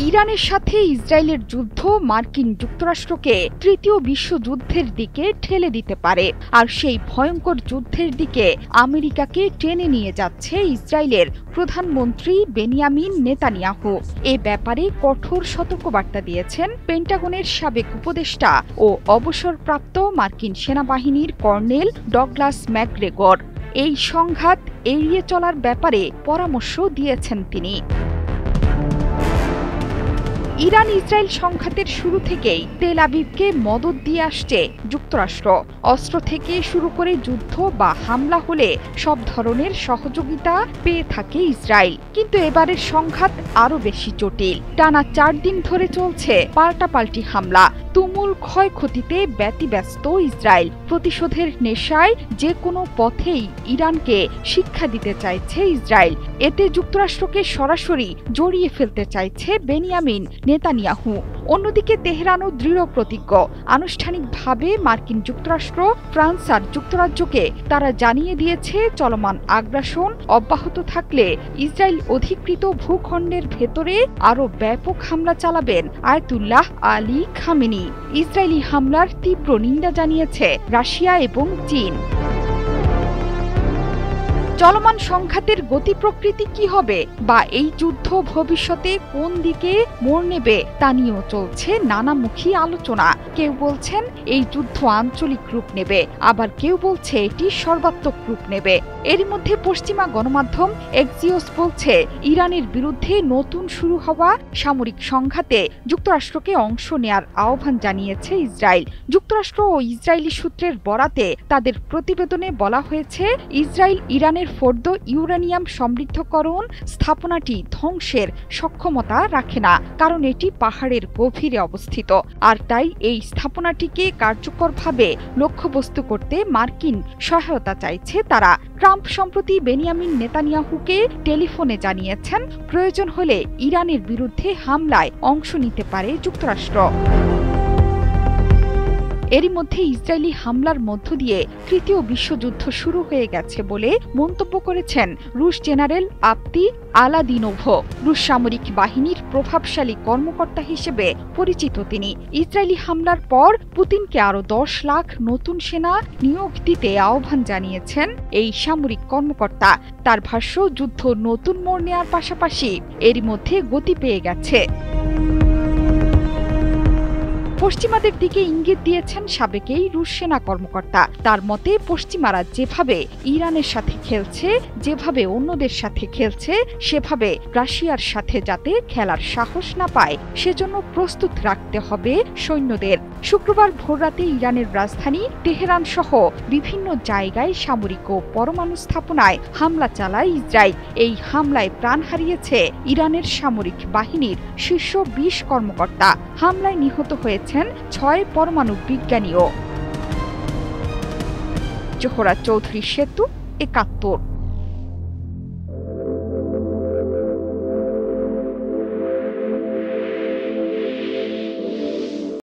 ইরানের সাথে ইসরায়েলের যুদ্ধ মার্কিন যুক্তরাষ্ট্রকে তৃতীয় বিশ্বযুদ্ধের দিকে ঠেলে দিতে পারে, আর সেই ভয়ঙ্কর যুদ্ধের দিকে আমেরিকাকে টেনে নিয়ে যাচ্ছে ইসরায়েলের প্রধানমন্ত্রী বেনিয়ামিন নেতানিয়াহু। এ ব্যাপারে কঠোর সতর্কবার্তা দিয়েছেন পেন্টাগনের সাবেক উপদেষ্টা ও অবসরপ্রাপ্ত মার্কিন সেনাবাহিনীর কর্নেল ডগলাস ম্যাকগ্রেগর। এই সংঘাত এড়িয়ে চলার ব্যাপারে পরামর্শ দিয়েছেন তিনি। ইরান ইসরায়েল সংঘাতের শুরু থেকেই তেল আবিবকে মদদ দিয়ে আসছে যুক্তরাষ্ট্র। অস্ত্র থেকে শুরু করে যুদ্ধ বা হামলা হলে সব ধরনের সহযোগিতা পেয়ে থাকে ইসরায়েল। কিন্তু এবারের সংঘাত আরও বেশি জটিল। টানা 4 দিন ধরে চলছে পাল্টাপাল্টি হামলা। তুমুল ক্ষয়ক্ষতিতে ব্যতিব্যস্ত ইসরায়েল। প্রতিশোধের নেশায় যে কোনো পথেই ইরানকে শিক্ষা দিতে চাইছে ইসরায়েল। এতে যুক্তরাষ্ট্রকে সরাসরি জড়িয়ে ফেলতে চাইছে বেনিয়ামিন নেতানিয়াহু। অন্যদিকে তেহরানও দৃঢ় প্রতিজ্ঞ। আনুষ্ঠানিকভাবে মার্কিন যুক্তরাষ্ট্র, ফ্রান্স আর যুক্তরাজ্যকে তারা জানিয়ে দিয়েছে চলমান আগ্রাসন অব্যাহত থাকলে ইসরায়েল অধিকৃত ভূখণ্ডের ভেতরে আরও ব্যাপক হামলা চালাবেন আয়াতুল্লাহ আলী খামেনি। ইসরায়েলি হামলার তীব্র নিন্দা জানিয়েছে রাশিয়া এবং চীন। চলমান সংঘাতের গতি প্রকৃতি কি হবে বা এই যুদ্ধ ভবিষ্যতে কোন দিকে মোড় নেবে তা নিয়েও চলছে নানামুখী আলোচনা। কেউ বলছেন এই যুদ্ধ আঞ্চলিক রূপ নেবে, আবার কেউ বলছে এটি সর্বাত্মক রূপ নেবে। এরই মধ্যে পশ্চিমা গণমাধ্যম এক্সিওস বলছে ইরানের বিরুদ্ধে নতুন শুরু হওয়া সামরিক সংঘাতে যুক্তরাষ্ট্রকে অংশ নেয়ার আহ্বান জানিয়েছে ইসরায়েল। যুক্তরাষ্ট্র ও ইসরায়েলি সূত্রের বরাতে তাদের প্রতিবেদনে বলা হয়েছে ইসরায়েল ইরানের ফোর্দ ইউরেনিয়াম সমৃদ্ধকরণ স্থাপনাটি ধ্বংসের সক্ষমতা রাখে না, কারণ এটি পাহাড়ের গভীরে অবস্থিত। আর তাই এই স্থাপনাটিকে কার্যকরভাবে লক্ষ্যবস্তু করতে মার্কিন সহায়তা চাইছে তারা। ট্রাম্প সম্প্রতি বেনিয়ামিন নেতানিয়াহুকে টেলিফোনে জানিয়েছেন প্রয়োজন হলে ইরানের বিরুদ্ধে হামলায় অংশ নিতে পারে যুক্তরাষ্ট্র। এরই মধ্যে ইসরায়েলি হামলার মধ্য দিয়ে তৃতীয় বিশ্বযুদ্ধ শুরু হয়ে গেছে বলে মন্তব্য করেছেন রুশ জেনারেল আপতি আলাদিনোভ। রুশ সামরিক বাহিনীর প্রভাবশালী কর্মকর্তা হিসেবে পরিচিত তিনি। ইসরায়েলি হামলার পর পুতিনকে আরও 10 লাখ নতুন সেনা নিয়োগ দিতে আহ্বান জানিয়েছেন এই সামরিক কর্মকর্তা। তার ভাষ্য, যুদ্ধ নতুন মোড় নেয়ার পাশাপাশি এরই মধ্যে গতি পেয়ে গেছে। পশ্চিমাদের দিকে ইঙ্গিত দিয়েছেন সাবেক এই রুশ সেনা কর্মকর্তা। তার মতে পশ্চিমারা যেভাবে ইরানের সাথে খেলছে, যেভাবে অন্যদের সাথে খেলছে, সেভাবে রাশিয়ার সাথে যাতে খেলার সাহস না পায় সেজন্য প্রস্তুত রাখতে হবে সৈন্যদের। শুক্রবার ভোররাতে ইরানের রাজধানী তেহরান সহ বিভিন্ন জায়গায় সামরিক ও পরমাণু স্থাপনায় হামলা চালায় ইসরায়েল। এই হামলায় প্রাণ হারিয়েছে ইরানের সামরিক বাহিনীর শীর্ষ 20 কর্মকর্তা। হামলায় নিহত হয়েছে 6 পরমাণু বিজ্ঞানীও। জোহরা চৌধুরী সেতু, 71।